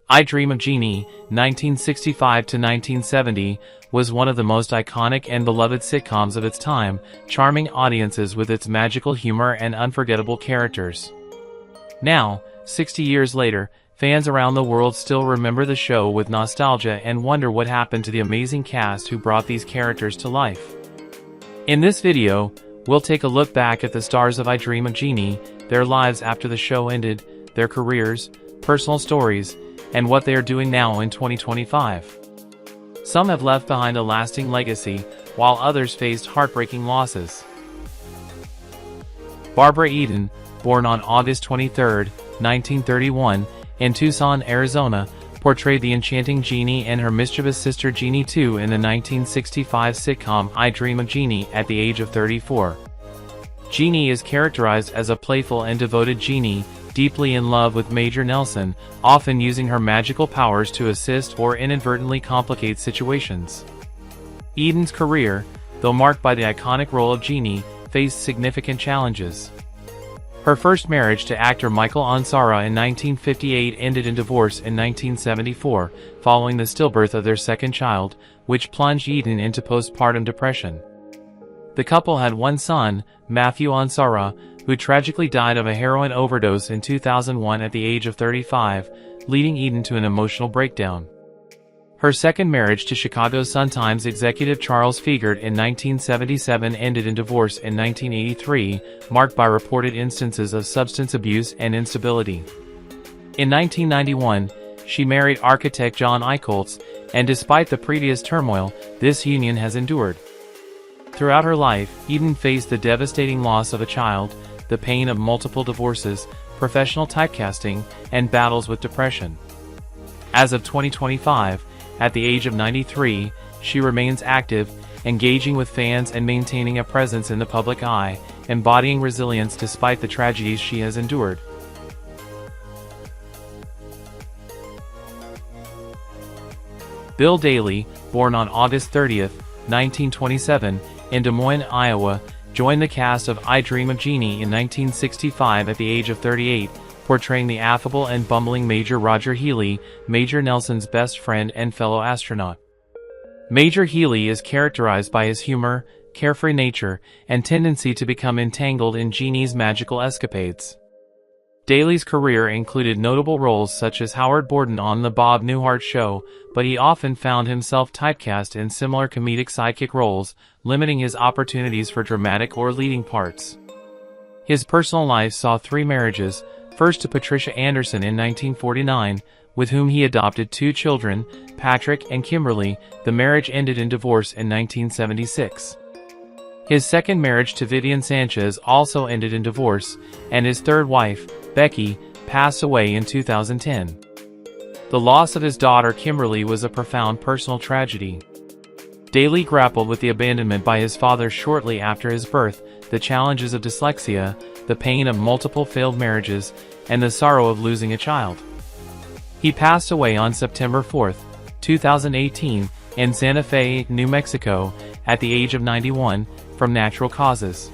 I Dream of Jeannie, 1965 to 1970, was one of the most iconic and beloved sitcoms of its time, charming audiences with its magical humor and unforgettable characters. Now, 60 years later, fans around the world still remember the show with nostalgia and wonder what happened to the amazing cast who brought these characters to life. In this video, we'll take a look back at the stars of I Dream of Jeannie, their lives after the show ended, their careers, personal stories, and what they are doing now in 2025. Some have left behind a lasting legacy, while others faced heartbreaking losses. Barbara Eden, born on August 23, 1931, in Tucson, Arizona, portrayed the enchanting Jeannie and her mischievous sister Jeannie too in the 1965 sitcom I Dream of Jeannie at the age of 34. Jeannie is characterized as a playful and devoted Jeannie, deeply in love with Major Nelson, often using her magical powers to assist or inadvertently complicate situations. Eden's career, though marked by the iconic role of Jeannie, faced significant challenges. Her first marriage to actor Michael Ansara in 1958 ended in divorce in 1974, following the stillbirth of their second child, which plunged Eden into postpartum depression. The couple had one son, Matthew Ansara, who tragically died of a heroin overdose in 2001 at the age of 35, leading Eden to an emotional breakdown. Her second marriage to Chicago Sun-Times executive Charles Feigert in 1977 ended in divorce in 1983, marked by reported instances of substance abuse and instability. In 1991, she married architect John Eicholtz, and despite the previous turmoil, this union has endured. Throughout her life, Eden faced the devastating loss of a child, the pain of multiple divorces, professional typecasting, and battles with depression. As of 2025, at the age of 93, she remains active, engaging with fans and maintaining a presence in the public eye, embodying resilience despite the tragedies she has endured. Bill Daly, born on August 30, 1927, in Des Moines, Iowa, joined the cast of I Dream of Jeannie in 1965 at the age of 38, portraying the affable and bumbling Major Roger Healy, Major Nelson's best friend and fellow astronaut. Major Healy is characterized by his humor, carefree nature, and tendency to become entangled in Jeannie's magical escapades. Daly's career included notable roles such as Howard Borden on The Bob Newhart Show, but he often found himself typecast in similar comedic sidekick roles, limiting his opportunities for dramatic or leading parts. His personal life saw three marriages, first to Patricia Anderson in 1949, with whom he adopted two children, Patrick and Kimberly. The marriage ended in divorce in 1976. His second marriage to Vivian Sanchez also ended in divorce, and his third wife, Becky, passed away in 2010. The loss of his daughter Kimberly was a profound personal tragedy. Daly grappled with the abandonment by his father shortly after his birth, the challenges of dyslexia, the pain of multiple failed marriages, and the sorrow of losing a child. He passed away on September 4, 2018, in Santa Fe, New Mexico, at the age of 91, from natural causes.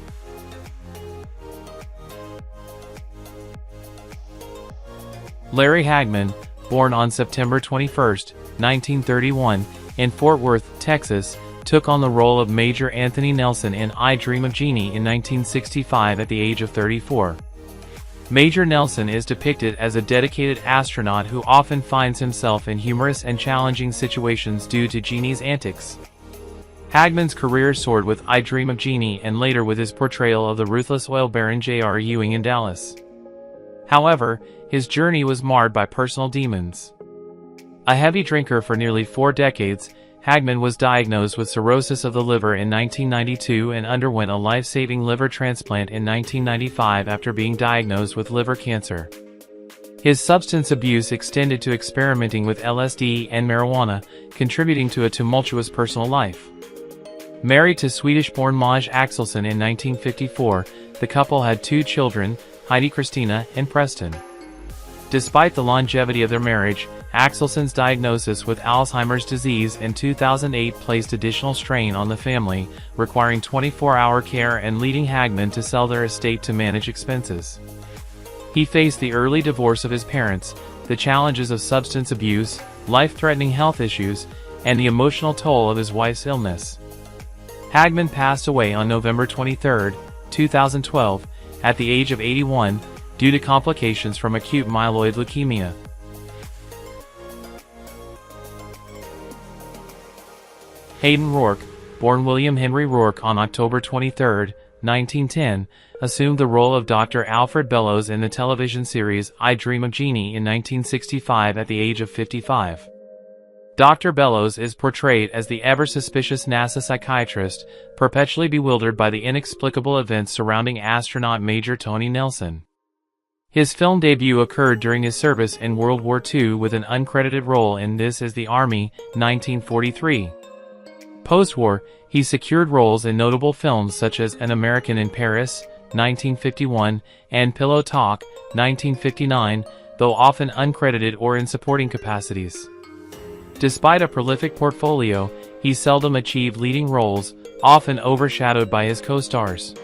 Larry Hagman, born on September 21, 1931, in Fort Worth, Texas, took on the role of Major Anthony Nelson in I Dream of Jeannie in 1965 at the age of 34. Major Nelson is depicted as a dedicated astronaut who often finds himself in humorous and challenging situations due to Jeannie's antics. Hagman's career soared with I Dream of Jeannie and later with his portrayal of the ruthless oil baron J.R. Ewing in Dallas. However, his journey was marred by personal demons. A heavy drinker for nearly 4 decades, Hagman was diagnosed with cirrhosis of the liver in 1992 and underwent a life-saving liver transplant in 1995 after being diagnosed with liver cancer. His substance abuse extended to experimenting with LSD and marijuana, contributing to a tumultuous personal life. Married to Swedish-born Maj Axelsson in 1954, the couple had 2 children, Heidi Christina and Preston. Despite the longevity of their marriage, Axelsson's diagnosis with Alzheimer's disease in 2008 placed additional strain on the family, requiring 24-hour care and leading Hagman to sell their estate to manage expenses. He faced the early divorce of his parents, the challenges of substance abuse, life-threatening health issues, and the emotional toll of his wife's illness. Hagman passed away on November 23, 2012, at the age of 81, due to complications from acute myeloid leukemia. Hayden Rorke, born William Henry Rorke on October 23, 1910, assumed the role of Dr. Alfred Bellows in the television series I Dream of Jeannie in 1965 at the age of 55. Dr. Bellows is portrayed as the ever-suspicious NASA psychiatrist, perpetually bewildered by the inexplicable events surrounding astronaut Major Tony Nelson. His film debut occurred during his service in World War II with an uncredited role in This Is the Army, 1943. Post-war, he secured roles in notable films such as An American in Paris, 1951, and Pillow Talk, 1959, though often uncredited or in supporting capacities. Despite a prolific portfolio, he seldom achieved leading roles, often overshadowed by his co-stars.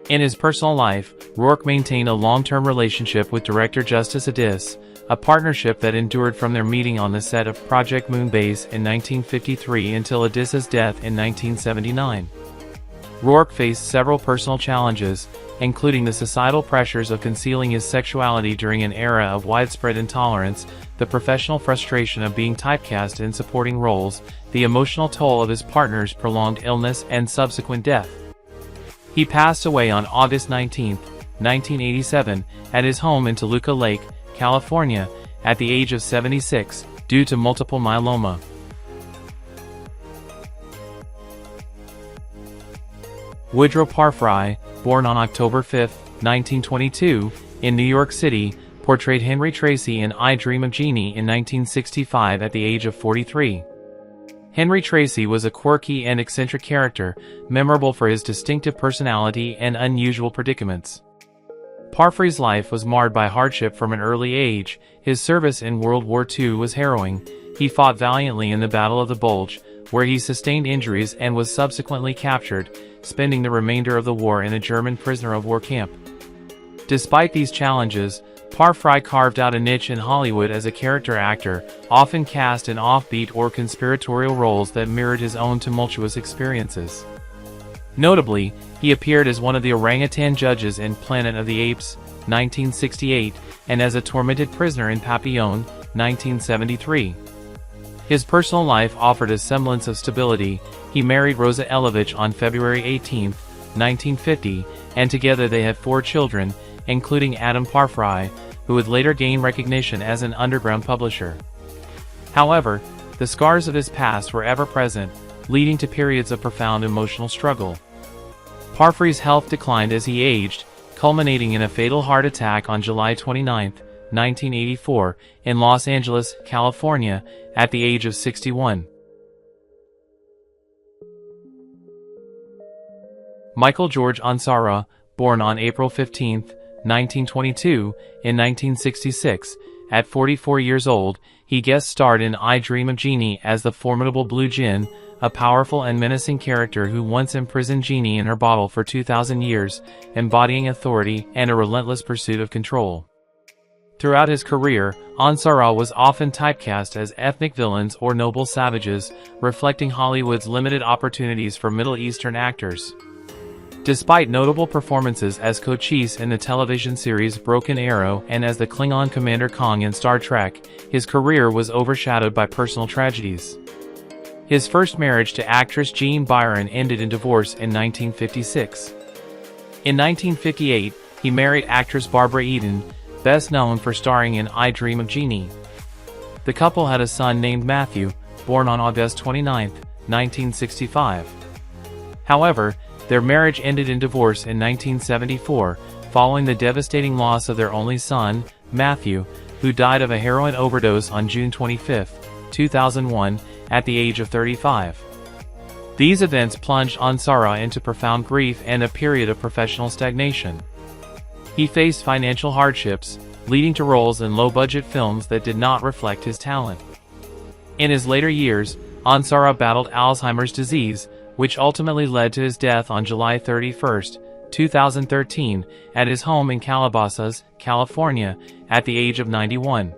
In his personal life, Rorke maintained a long-term relationship with director Justice Addis, a partnership that endured from their meeting on the set of Project Moonbase in 1953 until Addis's death in 1979. Rorke faced several personal challenges, including the societal pressures of concealing his sexuality during an era of widespread intolerance, the professional frustration of being typecast in supporting roles, the emotional toll of his partner's prolonged illness and subsequent death. He passed away on August 19, 1987, at his home in Toluca Lake, California, at the age of 76, due to multiple myeloma. Woodrow Parfrey, born on October 5, 1922, in New York City, portrayed Henry Tracy in I Dream of Jeannie in 1965 at the age of 43. Henry Tracy was a quirky and eccentric character, memorable for his distinctive personality and unusual predicaments. Parfrey's life was marred by hardship from an early age. His service in World War II was harrowing. He fought valiantly in the Battle of the Bulge, where he sustained injuries and was subsequently captured, spending the remainder of the war in a German prisoner of war camp. Despite these challenges, Parfrey carved out a niche in Hollywood as a character actor, often cast in offbeat or conspiratorial roles that mirrored his own tumultuous experiences. Notably, he appeared as one of the orangutan judges in Planet of the Apes, 1968, and as a tormented prisoner in Papillon, 1973. His personal life offered a semblance of stability. He married Rosa Elovich on February 18, 1950, and together they had 4 children, including Adam Parfrey, who would later gain recognition as an underground publisher. However, the scars of his past were ever present, leading to periods of profound emotional struggle. Parfrey's health declined as he aged, culminating in a fatal heart attack on July 29, 1984, in Los Angeles, California, at the age of 61. Michael George Ansara, born on April 15, 1922, in 1966, at 44 years old, he guest starred in I Dream of Jeannie as the formidable Blue Djinn, a powerful and menacing character who once imprisoned Jeannie in her bottle for 2,000 years, embodying authority and a relentless pursuit of control. Throughout his career, Ansara was often typecast as ethnic villains or noble savages, reflecting Hollywood's limited opportunities for Middle Eastern actors. Despite notable performances as Cochise in the television series Broken Arrow and as the Klingon Commander Kong in Star Trek, his career was overshadowed by personal tragedies. His first marriage to actress Jean Byron ended in divorce in 1956. In 1958, he married actress Barbara Eden, best known for starring in I Dream of Jeannie. The couple had a son named Matthew, born on August 29, 1965. However, their marriage ended in divorce in 1974, following the devastating loss of their only son, Matthew, who died of a heroin overdose on June 25, 2001, at the age of 35. These events plunged Ansara into profound grief and a period of professional stagnation. He faced financial hardships, leading to roles in low-budget films that did not reflect his talent. In his later years, Ansara battled Alzheimer's disease, which ultimately led to his death on July 31, 2013, at his home in Calabasas, California, at the age of 91.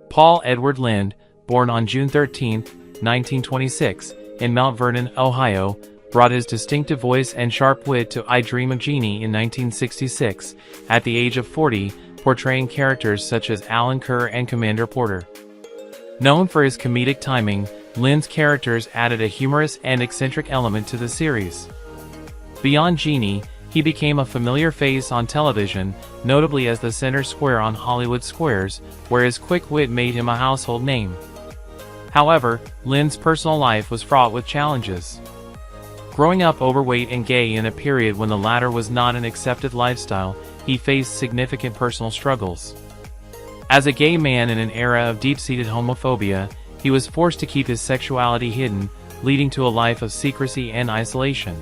Paul Edward Lynde, born on June 13, 1926, in Mount Vernon, Ohio, brought his distinctive voice and sharp wit to I Dream of Jeannie in 1966, at the age of 40, portraying characters such as Alan Kerr and Commander Porter. Known for his comedic timing, Lynde's characters added a humorous and eccentric element to the series. Beyond Jeannie, he became a familiar face on television, notably as the center square on Hollywood Squares, where his quick wit made him a household name. However, Lynde's personal life was fraught with challenges. Growing up overweight and gay in a period when the latter was not an accepted lifestyle, he faced significant personal struggles. As a gay man in an era of deep-seated homophobia, he was forced to keep his sexuality hidden, leading to a life of secrecy and isolation.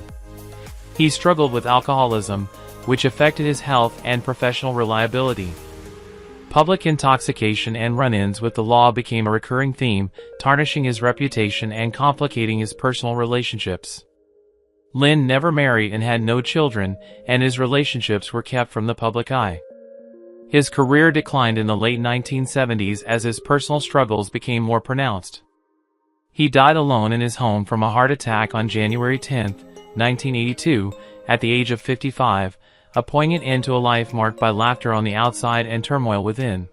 He struggled with alcoholism, which affected his health and professional reliability. Public intoxication and run-ins with the law became a recurring theme, tarnishing his reputation and complicating his personal relationships. Lynde never married and had no children, and his relationships were kept from the public eye. His career declined in the late 1970s as his personal struggles became more pronounced. He died alone in his home from a heart attack on January 10, 1982, at the age of 55, a poignant end to a life marked by laughter on the outside and turmoil within.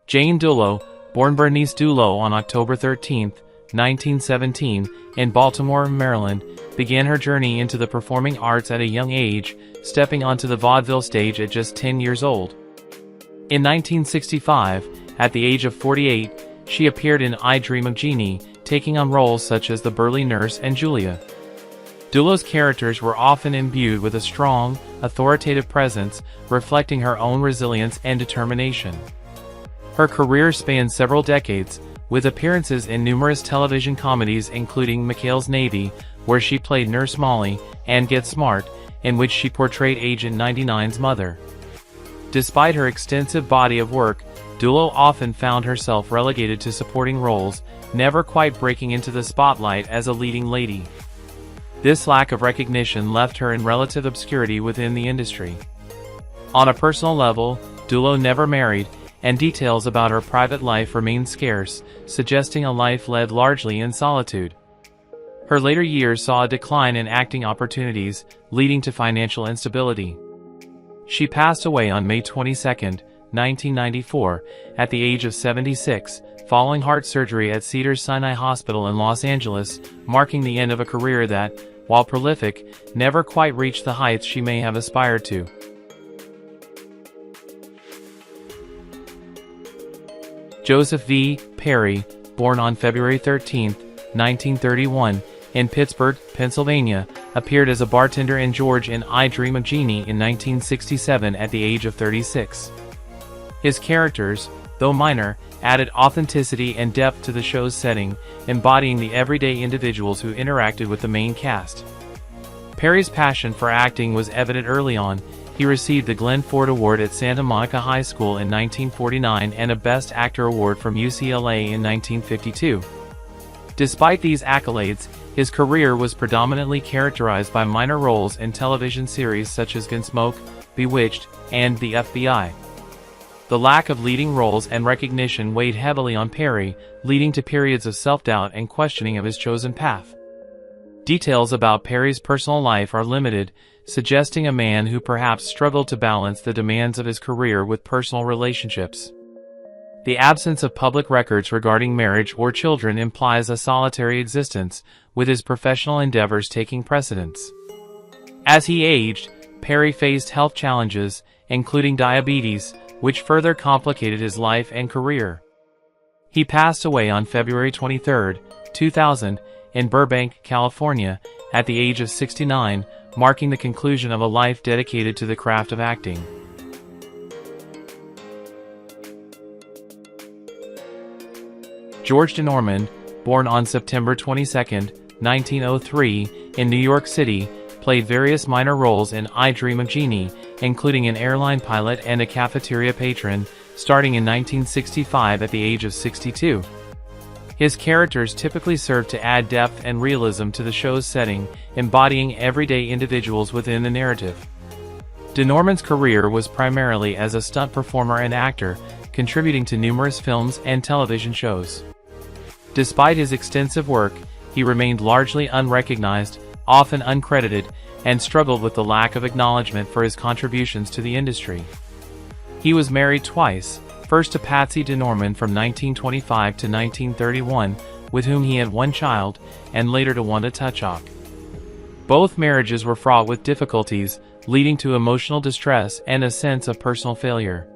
Jane Dulo, born Bernice Dulo on October 13, 1917, in Baltimore, Maryland, began her journey into the performing arts at a young age, stepping onto the vaudeville stage at just 10 years old. In 1965, at the age of 48, she appeared in I Dream of Jeannie, taking on roles such as the burly nurse and Julia. Dulo's characters were often imbued with a strong, authoritative presence, reflecting her own resilience and determination. Her career spanned several decades, with appearances in numerous television comedies including McHale's Navy, where she played Nurse Molly, and Get Smart, in which she portrayed Agent 99's mother. Despite her extensive body of work, Dulo often found herself relegated to supporting roles, never quite breaking into the spotlight as a leading lady. This lack of recognition left her in relative obscurity within the industry. On a personal level, Dulo never married, and details about her private life remain scarce, suggesting a life led largely in solitude. Her later years saw a decline in acting opportunities, leading to financial instability. She passed away on May 22, 1994, at the age of 76, following heart surgery at Cedars-Sinai Hospital in Los Angeles, marking the end of a career that, while prolific, never quite reached the heights she may have aspired to. Joseph V. Perry, born on February 13, 1931, in Pittsburgh, Pennsylvania, appeared as a bartender in George in I Dream of Jeannie in 1967 at the age of 36. His characters, though minor, added authenticity and depth to the show's setting, embodying the everyday individuals who interacted with the main cast. Perry's passion for acting was evident early on. He received the Glenn Ford Award at Santa Monica High School in 1949 and a Best Actor Award from UCLA in 1952. Despite these accolades, his career was predominantly characterized by minor roles in television series such as Gunsmoke, Bewitched, and The FBI. The lack of leading roles and recognition weighed heavily on Perry, leading to periods of self-doubt and questioning of his chosen path. Details about Perry's personal life are limited, suggesting a man who perhaps struggled to balance the demands of his career with personal relationships. The absence of public records regarding marriage or children implies a solitary existence, with his professional endeavors taking precedence. As he aged, Perry faced health challenges, including diabetes, which further complicated his life and career. He passed away on February 23, 2000, in Burbank, California, at the age of 69, marking the conclusion of a life dedicated to the craft of acting. George DeNormand, born on September 22, 1903, in New York City, played various minor roles in I Dream of Jeannie, including an airline pilot and a cafeteria patron, starting in 1965 at the age of 62. His characters typically served to add depth and realism to the show's setting, embodying everyday individuals within the narrative. DeNormand's career was primarily as a stunt performer and actor, contributing to numerous films and television shows. Despite his extensive work, he remained largely unrecognized, often uncredited, and struggled with the lack of acknowledgement for his contributions to the industry. He was married twice, first to Patsy DeNormand from 1925 to 1931, with whom he had one child, and later to Wanda Tuchok. Both marriages were fraught with difficulties, leading to emotional distress and a sense of personal failure.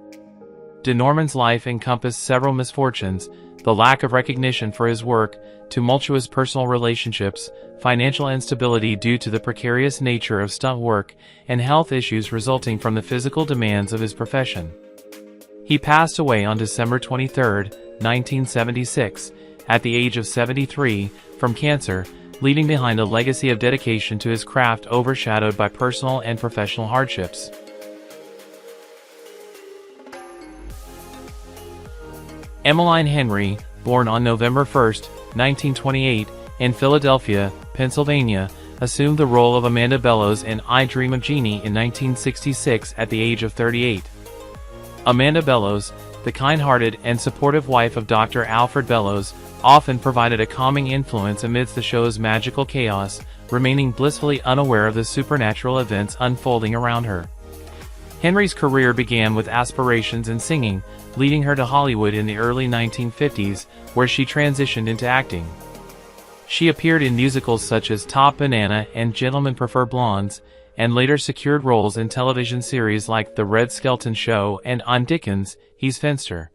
DeNormand's life encompassed several misfortunes: the lack of recognition for his work, tumultuous personal relationships, financial instability due to the precarious nature of stunt work, and health issues resulting from the physical demands of his profession. He passed away on December 23, 1976, at the age of 73, from cancer, leaving behind a legacy of dedication to his craft overshadowed by personal and professional hardships. Emmaline Henry, born on November 1, 1928, in Philadelphia, Pennsylvania, assumed the role of Amanda Bellows in I Dream of Jeannie in 1966 at the age of 38. Amanda Bellows, the kind-hearted and supportive wife of Dr. Alfred Bellows, often provided a calming influence amidst the show's magical chaos, remaining blissfully unaware of the supernatural events unfolding around her. Henry's career began with aspirations in singing, leading her to Hollywood in the early 1950s, where she transitioned into acting. She appeared in musicals such as Top Banana and Gentlemen Prefer Blondes, and later secured roles in television series like The Red Skelton Show and I'm Dickens, He's Finster.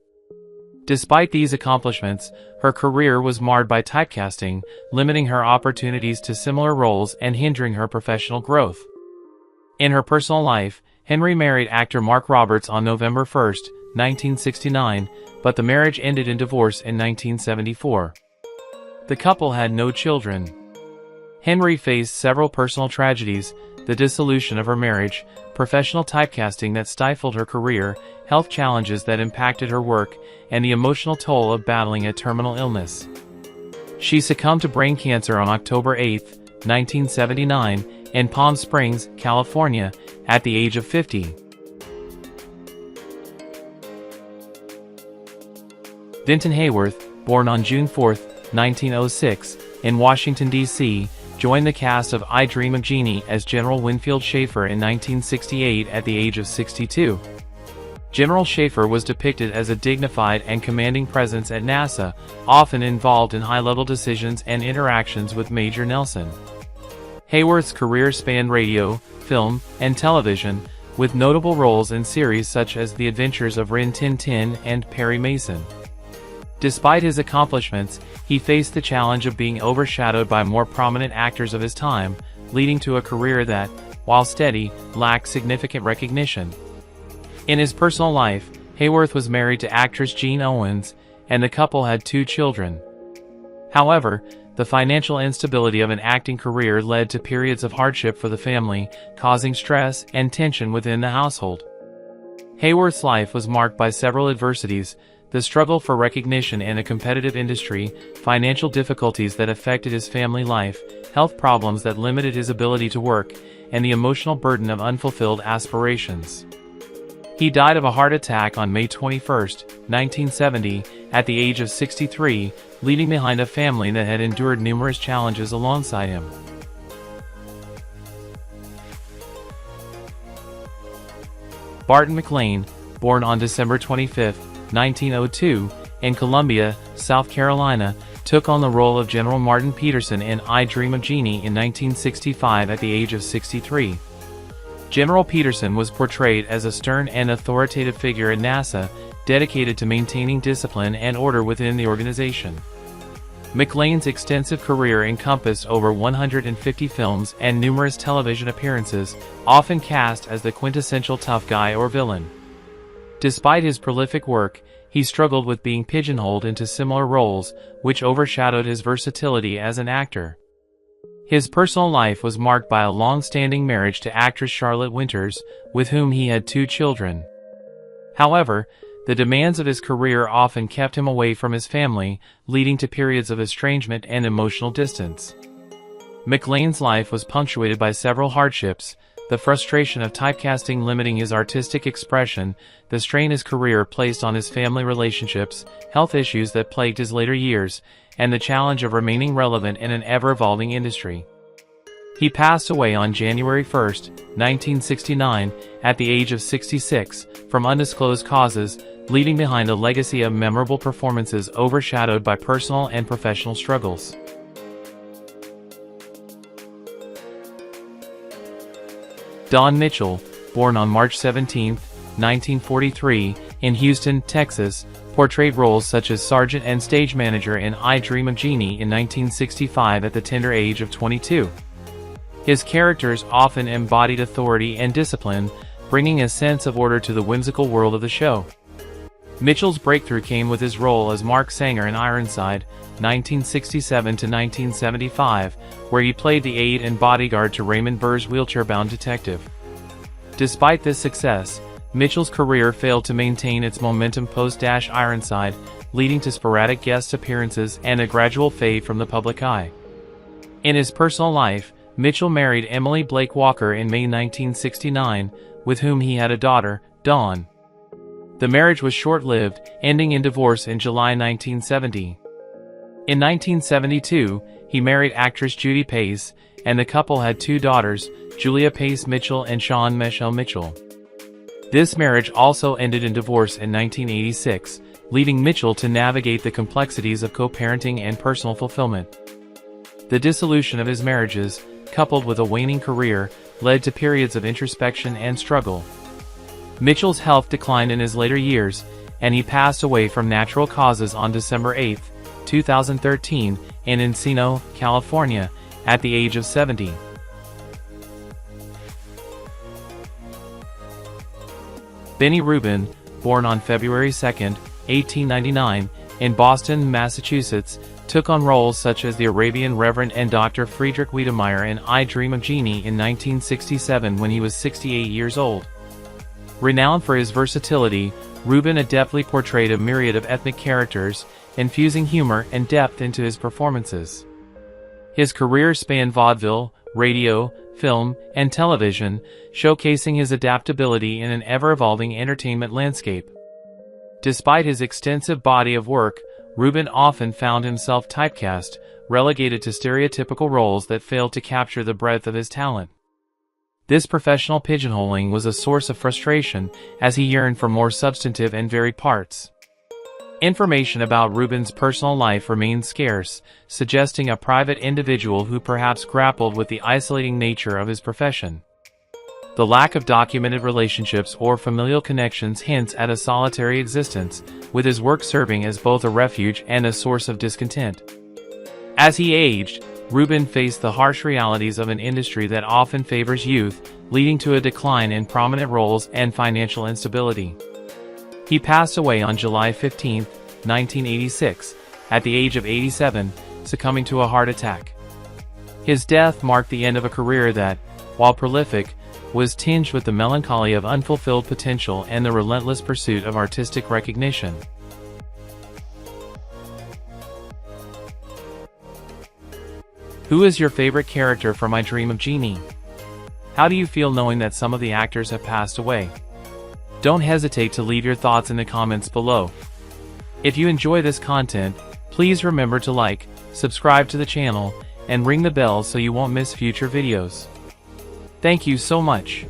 Despite these accomplishments, her career was marred by typecasting, limiting her opportunities to similar roles and hindering her professional growth. In her personal life, Henry married actor Mark Roberts on November 1, 1969, but the marriage ended in divorce in 1974. The couple had no children. Henry faced several personal tragedies: the dissolution of her marriage, professional typecasting that stifled her career, health challenges that impacted her work, and the emotional toll of battling a terminal illness. She succumbed to brain cancer on October 8, 1979, in Palm Springs, California, at the age of 50. Vinton Hayworth, born on June 4, 1906, in Washington, D.C., joined the cast of I Dream of Jeannie as General Winfield Schaefer in 1968 at the age of 62. General Schaefer was depicted as a dignified and commanding presence at NASA, often involved in high-level decisions and interactions with Major Nelson. Hayworth's career spanned radio, film, and television, with notable roles in series such as The Adventures of Rin Tin Tin and Perry Mason. Despite his accomplishments, he faced the challenge of being overshadowed by more prominent actors of his time, leading to a career that, while steady, lacked significant recognition. In his personal life, Hayworth was married to actress Jean Owens, and the couple had 2 children. However, the financial instability of an acting career led to periods of hardship for the family, causing stress and tension within the household. Hayworth's life was marked by several adversities: the struggle for recognition in a competitive industry, financial difficulties that affected his family life, health problems that limited his ability to work, and the emotional burden of unfulfilled aspirations. He died of a heart attack on May 21, 1970, at the age of 63, leaving behind a family that had endured numerous challenges alongside him. Barton MacLane, born on December 25, 1902, in Columbia, South Carolina, took on the role of General Martin Peterson in I Dream of Jeannie in 1965 at the age of 63. General Peterson was portrayed as a stern and authoritative figure at NASA, dedicated to maintaining discipline and order within the organization. MacLane's extensive career encompassed over 150 films and numerous television appearances, often cast as the quintessential tough guy or villain. Despite his prolific work, he struggled with being pigeonholed into similar roles, which overshadowed his versatility as an actor. His personal life was marked by a long-standing marriage to actress Charlotte Winters, with whom he had 2 children. However, the demands of his career often kept him away from his family, leading to periods of estrangement and emotional distance. MacLane's life was punctuated by several hardships, the frustration of typecasting limiting his artistic expression, the strain his career placed on his family relationships, health issues that plagued his later years, and the challenge of remaining relevant in an ever-evolving industry. He passed away on January 1, 1969, at the age of 66, from undisclosed causes, leaving behind a legacy of memorable performances overshadowed by personal and professional struggles. Don Mitchell, born on March 17, 1943, in Houston, Texas, portrayed roles such as sergeant and stage manager in I Dream of Jeannie in 1965 at the tender age of 22. His characters often embodied authority and discipline, bringing a sense of order to the whimsical world of the show. Mitchell's breakthrough came with his role as Mark Sanger in Ironside, 1967 to 1975, where he played the aide and bodyguard to Raymond Burr's wheelchair-bound detective. Despite this success, Mitchell's career failed to maintain its momentum post-Ironside, leading to sporadic guest appearances and a gradual fade from the public eye. In his personal life, Mitchell married Emily Blake Walker in May 1969, with whom he had a daughter, Dawn. The marriage was short-lived, ending in divorce in July 1970. In 1972, he married actress Judy Pace, and the couple had two daughters, Julia Pace Mitchell and Sean Michelle Mitchell. This marriage also ended in divorce in 1986, leaving Mitchell to navigate the complexities of co-parenting and personal fulfillment. The dissolution of his marriages, coupled with a waning career, led to periods of introspection and struggle. Mitchell's health declined in his later years, and he passed away from natural causes on December 8, 2013, in Encino, California, at the age of 70. Benny Rubin, born on February 2, 1899, in Boston, Massachusetts, took on roles such as the Arabian Reverend and Dr. Friedrich Wiedemeyer in I Dream of Jeannie in 1967 when he was 68 years old. Renowned for his versatility, Rubin adeptly portrayed a myriad of ethnic characters, infusing humor and depth into his performances. His career spanned vaudeville, radio, film, and television, showcasing his adaptability in an ever-evolving entertainment landscape. Despite his extensive body of work, Rubin often found himself typecast, relegated to stereotypical roles that failed to capture the breadth of his talent. This professional pigeonholing was a source of frustration, as he yearned for more substantive and varied parts. Information about Rubin's personal life remains scarce, suggesting a private individual who perhaps grappled with the isolating nature of his profession. The lack of documented relationships or familial connections hints at a solitary existence, with his work serving as both a refuge and a source of discontent. As he aged, Rubin faced the harsh realities of an industry that often favors youth, leading to a decline in prominent roles and financial instability. He passed away on July 15, 1986, at the age of 87, succumbing to a heart attack. His death marked the end of a career that, while prolific, was tinged with the melancholy of unfulfilled potential and the relentless pursuit of artistic recognition. Who is your favorite character from I Dream of Jeannie? How do you feel knowing that some of the actors have passed away? Don't hesitate to leave your thoughts in the comments below. If you enjoy this content, please remember to like, subscribe to the channel, and ring the bell so you won't miss future videos. Thank you so much.